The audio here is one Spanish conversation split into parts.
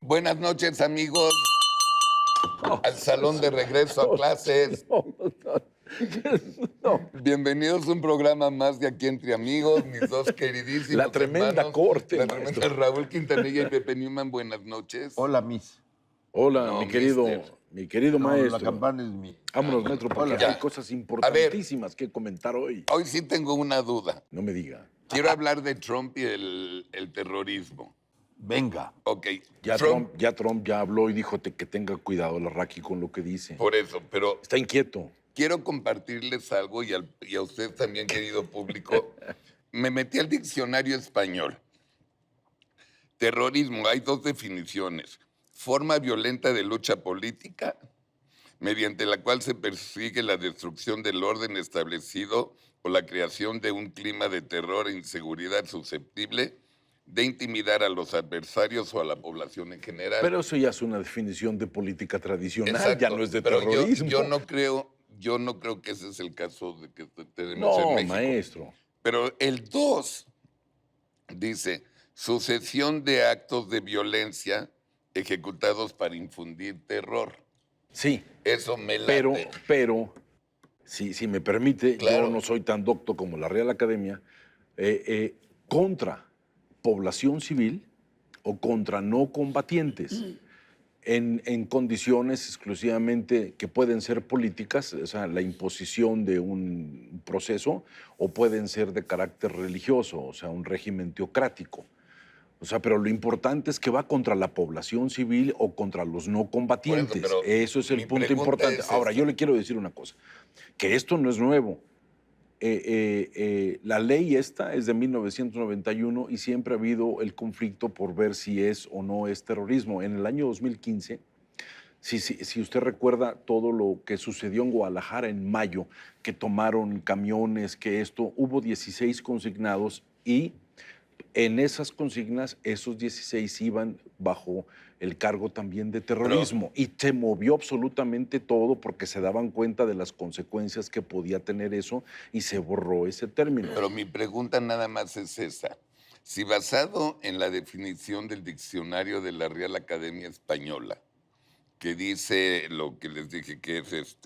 Buenas noches, amigos. Al salón de regreso a clases. No. Bienvenidos a un programa más de Aquí Entre Amigos, mis dos queridísimos La tremenda hermanos, corte, la maestro. tremenda Raúl Quintanilla y Pepe Newman. Buenas noches. Hola, Miss. Hola, No, mi querido mister. maestro. La campana es mi... Vámonos, maestro, porque Hola. hay cosas importantísimas que comentar hoy. Hoy sí tengo una duda. No me diga. Quiero hablar de Trump y el terrorismo. Venga. Ok, Ya Trump ya habló y dijo que tenga cuidado la Raki con lo que dice. por eso, pero Está inquieto. quiero compartirles algo y a usted también, querido público. Me metí al diccionario español. Terrorismo, hay dos definiciones. Forma violenta de lucha política, mediante la cual se persigue la destrucción del orden establecido o la creación de un clima de terror e inseguridad susceptible de intimidar a los adversarios o a la población en general. Pero eso ya es una definición de política tradicional, Exacto, ya no es de pero terrorismo. yo no creo que ese es el caso de que tenemos en No, México. maestro. Pero el 2 dice, sucesión de actos de violencia ejecutados para infundir terror. Sí, Eso me late. pero, si me permite, Claro. yo no soy tan docto como la Real Academia, contra población civil o contra no combatientes en condiciones exclusivamente que pueden ser políticas, o sea, la imposición de un proceso, o pueden ser de carácter religioso, o sea, un régimen teocrático. O sea, pero lo importante es que va contra la población civil o contra los no combatientes. Bueno, pero eso es el mi punto pregunta importante. es Ahora, esta. yo le quiero decir una cosa, que esto no es nuevo. La ley esta es de 1991 y siempre ha habido el conflicto por ver si es o no es terrorismo. En el año 2015, si usted recuerda todo lo que sucedió en Guadalajara en mayo, que tomaron camiones, que esto, hubo 16 consignados y en esas consignas, esos 16 iban bajo el cargo también de terrorismo. Y se movió absolutamente todo porque se daban cuenta de las consecuencias que podía tener eso y se borró ese término. Pero mi pregunta nada más es esa. Si basado en la definición del diccionario de la Real Academia Española, que dice lo que les dije que es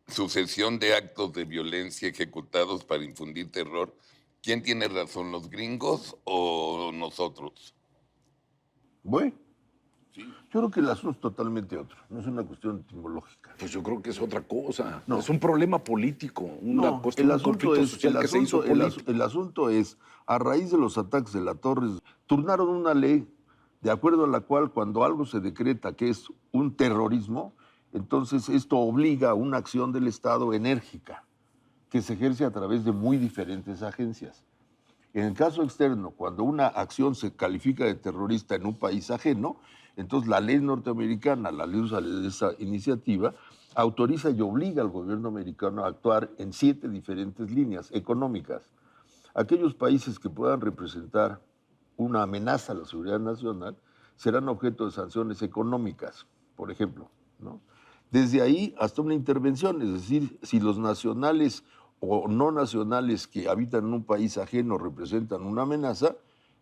sucesión de actos de violencia ejecutados para infundir terror, ¿quién tiene razón, los gringos o nosotros? Bueno, yo creo que el asunto es totalmente otro. No es una cuestión etimológica. Pues yo creo que es otra cosa. No. Es un problema político, No, un conflicto social que se hizo político. el asunto es, a raíz de los ataques de la Torre, turnaron una ley de acuerdo a la cual cuando algo se decreta que es un terrorismo, entonces esto obliga a una acción del Estado enérgica que se ejerce a través de muy diferentes agencias. En el caso externo, cuando una acción se califica de terrorista en un país ajeno, entonces la ley norteamericana, la luz de esa iniciativa, autoriza y obliga al gobierno americano a actuar en 7 diferentes líneas económicas. Aquellos países que puedan representar una amenaza a la seguridad nacional serán objeto de sanciones económicas, por ejemplo, ¿no? Desde ahí hasta una intervención, es decir, si los nacionales o no nacionales que habitan en un país ajeno representan una amenaza,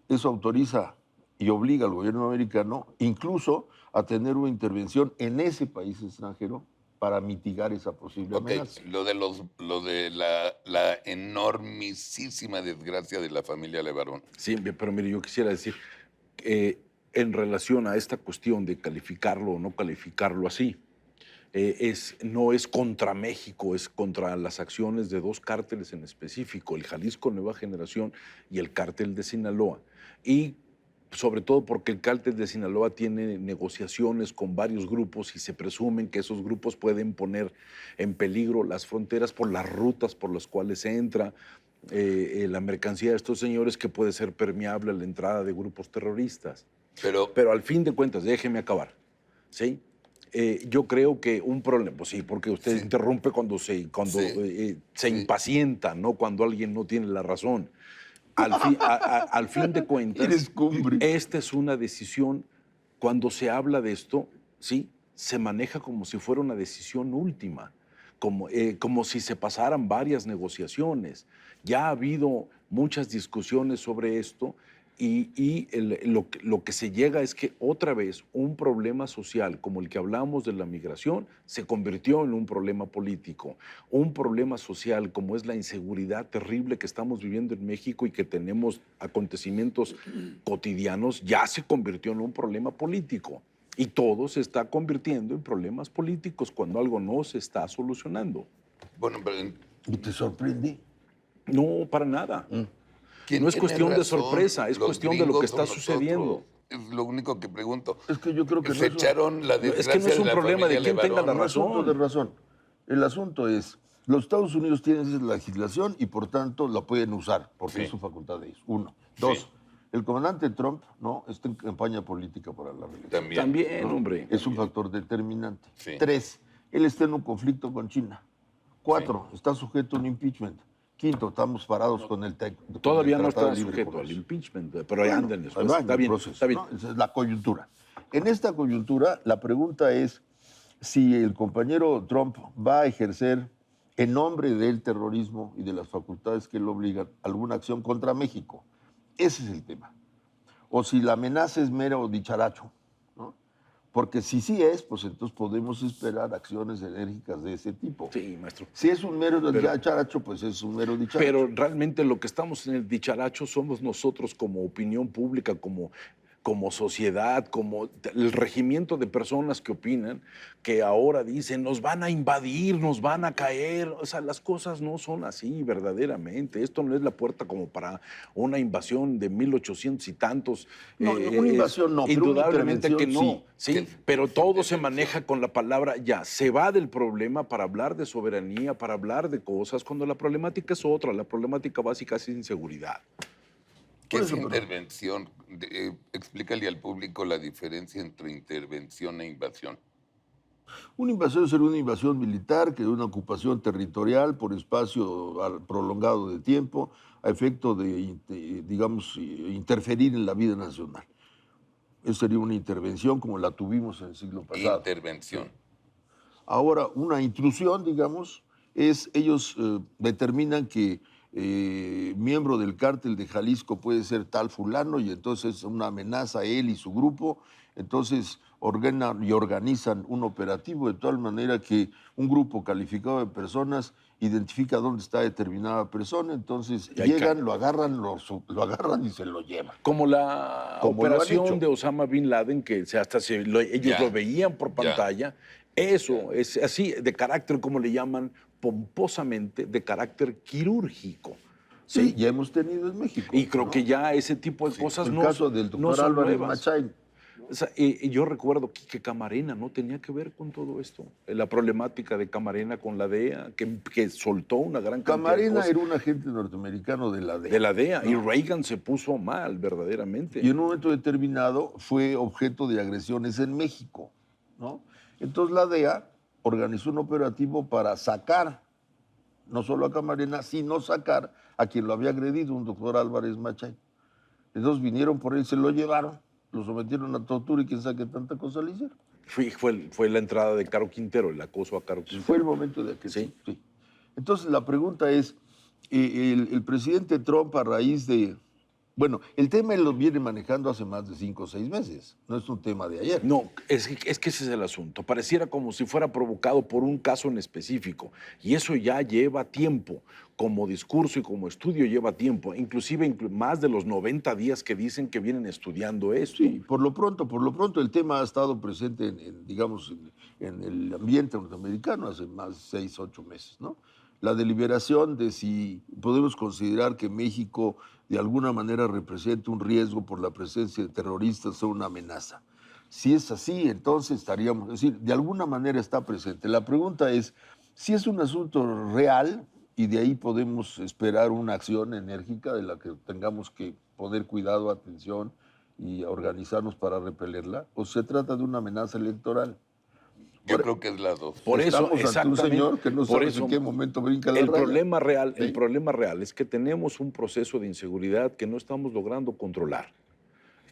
eso autoriza y obliga al gobierno americano incluso a tener una intervención en ese país extranjero para mitigar esa posible amenaza. Lo de la enormísima desgracia de la familia Levarón. Sí, pero mire, yo quisiera decir, en relación a esta cuestión de calificarlo o no calificarlo así, no es contra México, es contra las acciones de 2 cárteles en específico, el Jalisco Nueva Generación y el cártel de Sinaloa. Y sobre todo porque el cártel de Sinaloa tiene negociaciones con varios grupos y se presumen que esos grupos pueden poner en peligro las fronteras por las rutas por las cuales entra la mercancía de estos señores, que puede ser permeable a la entrada de grupos terroristas. Pero al fin de cuentas, déjeme acabar, ¿sí? Yo creo que un problema, pues sí, porque usted interrumpe cuando se impacienta, ¿no? Cuando alguien no tiene la razón. Al fin de cuentas, esta es una decisión, cuando se habla de esto, ¿sí? se maneja como si fuera una decisión última, como si se pasaran varias negociaciones. Ya ha habido muchas discusiones sobre esto lo que se llega es que otra vez un problema social como el que hablamos de la migración se convirtió en un problema político. Un problema social como es la inseguridad terrible que estamos viviendo en México y que tenemos acontecimientos cotidianos ya se convirtió en un problema político. Y todo se está convirtiendo en problemas políticos cuando algo no se está solucionando. Bueno, pero ¿Y te sorprende? No, para nada. ¿quién No es tiene cuestión de razón? sorpresa, es ¿Los cuestión de lo que gringos o está sucediendo. nosotros? Es lo único que pregunto. Es que yo creo que Se echaron la Es desgracia que no es un de la problema de familia quién tenga la Levarón. no es asunto de razón. razón. El asunto es, los Estados Unidos tienen esa legislación y por tanto la pueden usar, porque Sí. es su facultad de ellos. Uno. Dos, Sí. el comandante Trump no está en campaña política para la reelección. También, ¿no? hombre. Es un factor determinante. Sí. Tres, él está en un conflicto con China. Cuatro, está sujeto a un impeachment. Quinto, estamos parados con el Todavía con no el Tratado está de Libre sujeto al Comercio. impeachment, pero ya anda en eso. ahí va en Está el bien, proceso, está bien. ¿no? Esa es la coyuntura. En esta coyuntura, la pregunta es si el compañero Trump va a ejercer, en nombre del terrorismo y de las facultades que lo obligan, alguna acción contra México. Ese es el tema. O si la amenaza es mero dicharacho, ¿no? Porque si sí es, pues entonces podemos esperar acciones enérgicas de ese tipo. Sí, maestro. Si es un mero dicharacho, pues es un mero dicharacho. Pero realmente lo que estamos en el dicharacho somos nosotros como opinión pública, como sociedad, como el regimiento de personas que opinan, que ahora dicen, nos van a invadir, nos van a caer. O sea, las cosas no son así verdaderamente. Esto no es la puerta como para una invasión de 1800 y tantos. No, una invasión no, pero una indudablemente que no. intervención Sí, pero todo se maneja con la palabra ya. Se va del problema para hablar de soberanía, para hablar de cosas, cuando la problemática es otra. La problemática básica es inseguridad. ¿Qué Por es eso, pero- intervención? Explícale al público la diferencia entre intervención e invasión. Una invasión sería una invasión militar, que es una ocupación territorial por espacio prolongado de tiempo, a efecto de, digamos, interferir en la vida nacional. Esa sería una intervención como la tuvimos en el siglo pasado. Intervención. Ahora, una intrusión, digamos, es ellos determinan que miembro del cártel de Jalisco puede ser tal fulano y entonces es una amenaza a él y su grupo, entonces ordenan y organizan un operativo de tal manera que un grupo calificado de personas identifica dónde está determinada persona, entonces Y ahí llegan, cae. lo agarran y se lo llevan. Como la Como lo han operación hecho. de Osama Bin Laden, que ellos Ya. lo veían por Ya. pantalla. Eso es así, de carácter, como le llaman pomposamente, de carácter quirúrgico. Sí, ¿Sí? ya hemos tenido en México. Y creo ¿no? que ya ese tipo de cosas El no, caso del no doctor son Álvarez nuevas. Machain. O sea, yo recuerdo que Camarena no tenía que ver con todo esto. La problemática de Camarena con la DEA, que soltó una gran cantidad de Camarena cosas. era un agente norteamericano de la DEA. De la DEA. Y ¿no? Reagan se puso mal, verdaderamente. Y en un momento determinado fue objeto de agresiones en México, ¿no? Entonces la DEA organizó un operativo para sacar, no solo a Camarena, sino sacar a quien lo había agredido, un doctor Álvarez Machay. Entonces vinieron por él, se lo llevaron, lo sometieron a tortura y quién sabe qué tanta cosa le hicieron. Fue la entrada de Caro Quintero, el acoso a Caro Quintero. Fue el momento de aquel. Sí. Sí. Entonces la pregunta es, el presidente Trump a raíz de... Bueno, el tema él lo viene manejando hace más de 5 o 6 meses, no es un tema de ayer. No, es que ese es el asunto. Pareciera como si fuera provocado por un caso en específico. Y eso ya lleva tiempo. Como discurso y como estudio lleva tiempo. Inclusive más de los 90 días que dicen que vienen estudiando esto. Sí, por lo pronto el tema ha estado presente digamos, en el ambiente norteamericano hace más de 6, 8 meses, ¿no? La deliberación de si podemos considerar que México de alguna manera representa un riesgo por la presencia de terroristas o una amenaza. Si es así, entonces estaríamos, es decir, de alguna manera está presente. La pregunta es, si es un asunto real y de ahí podemos esperar una acción enérgica de la que tengamos que poner cuidado, atención y organizarnos para repelerla, o se trata de una amenaza electoral. Yo creo que es las dos. Por eso, Estamos ante un exactamente. señor que no por sabe eso, en qué momento brinca la el raya. problema real, ¿Sí? el problema real es que tenemos un proceso de inseguridad que no estamos logrando controlar.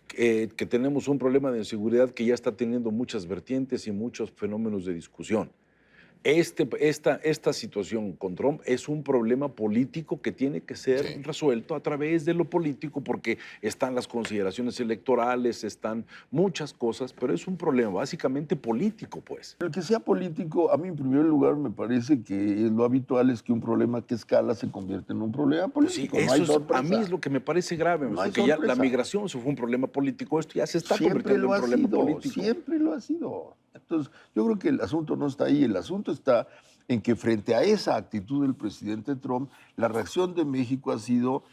que tenemos un problema de inseguridad que ya está teniendo muchas vertientes y muchos fenómenos de discusión. Esta situación con Trump es un problema político que tiene que ser Sí. resuelto a través de lo político, porque están las consideraciones electorales, están muchas cosas, pero es un problema básicamente político, pues. El que sea político, a mí en primer lugar me parece que lo habitual es que un problema que escala se convierte en un problema Pues sí, político. No hay eso a sorpresa. mí es lo que me parece grave, No hay porque ya la sorpresa. migración eso fue un problema político, esto ya se está Siempre convirtiendo lo en ha un problema sido, político. siempre lo ha sido. Entonces, yo creo que el asunto no está ahí, el asunto está en que frente a esa actitud del presidente Trump, la reacción de México ha sido,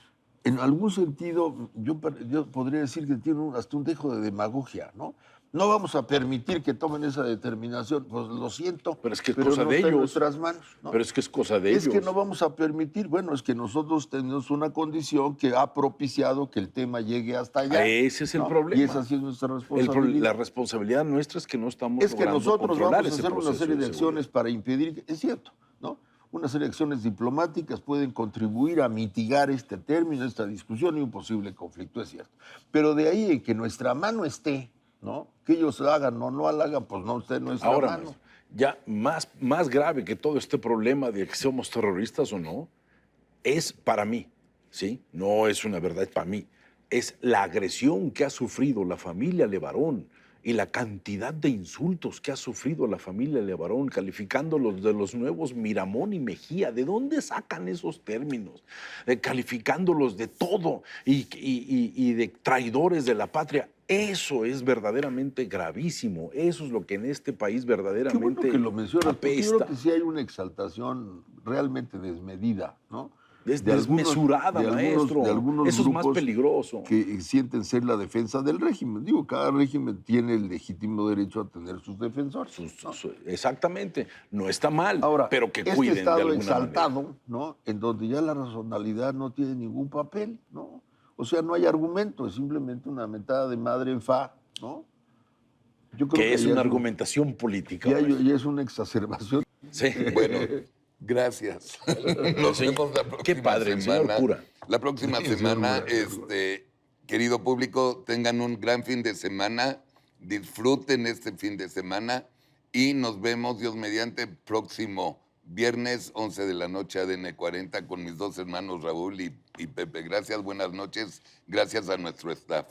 en algún sentido, yo podría decir que tiene hasta un dejo de demagogia, ¿no? No vamos a permitir que tomen esa determinación, pues lo siento, Pero es que es pero cosa no de está en ellos. nuestras manos, ¿no? Pero es que es cosa de Es ellos. que no vamos a permitir, bueno, es que nosotros tenemos una condición que ha propiciado que el tema llegue hasta allá. Ese es el ¿no? problema. Y esa sí es nuestra La responsabilidad. responsabilidad nuestra es que no estamos Es que logrando nosotros controlar vamos a ese hacer una proceso serie de seguridad. acciones para impedir, es cierto, ¿no? Una serie de acciones diplomáticas pueden contribuir a mitigar este término, esta discusión y un posible conflicto, es cierto. Pero de ahí en que nuestra mano esté, ¿no? Que ellos hagan o no hagan, pues no esté en nuestra Ahora, mano. maestro, ya más grave que todo este problema de que somos terroristas o no, es para mí, ¿sí? No es una verdad para mí, es la agresión que ha sufrido la familia Levarón y la cantidad de insultos que ha sufrido la familia Levarón, calificándolos de los nuevos Miramón y Mejía. ¿De dónde sacan esos términos? Calificándolos de todo y de traidores de la patria. Eso es verdaderamente gravísimo. Eso es lo que en este país Qué bueno verdaderamente que lo mencionas, porque yo creo apesta. que sí hay una exaltación realmente desmedida, ¿no? Es De algunos- desmesurada, de algunos- maestro. de algunos Eso es más grupos peligroso. que sienten ser la defensa del régimen. Digo, cada régimen tiene el legítimo derecho a tener sus defensores. ¿no? Exactamente. No está mal, Ahora, pero que este cuiden de estado alguna exaltado, manera. ¿no? En donde ya la razonalidad no tiene ningún papel, ¿no? O sea, no hay argumento, es simplemente una mentada de madre en fa, ¿no? Yo creo Que es ya una argumentación política. maestro. ya es una exacerbación. Sí. Bueno, gracias. Nos Sí. vemos la Qué próxima padre, el señor semana. cura. La próxima Sí, señor semana, cura. querido público, tengan un gran fin de semana, disfruten este fin de semana y nos vemos, Dios mediante, próximo viernes, 11 de la noche, ADN 40, con mis dos hermanos Raúl y Pepe. Gracias, buenas noches, gracias a nuestro staff.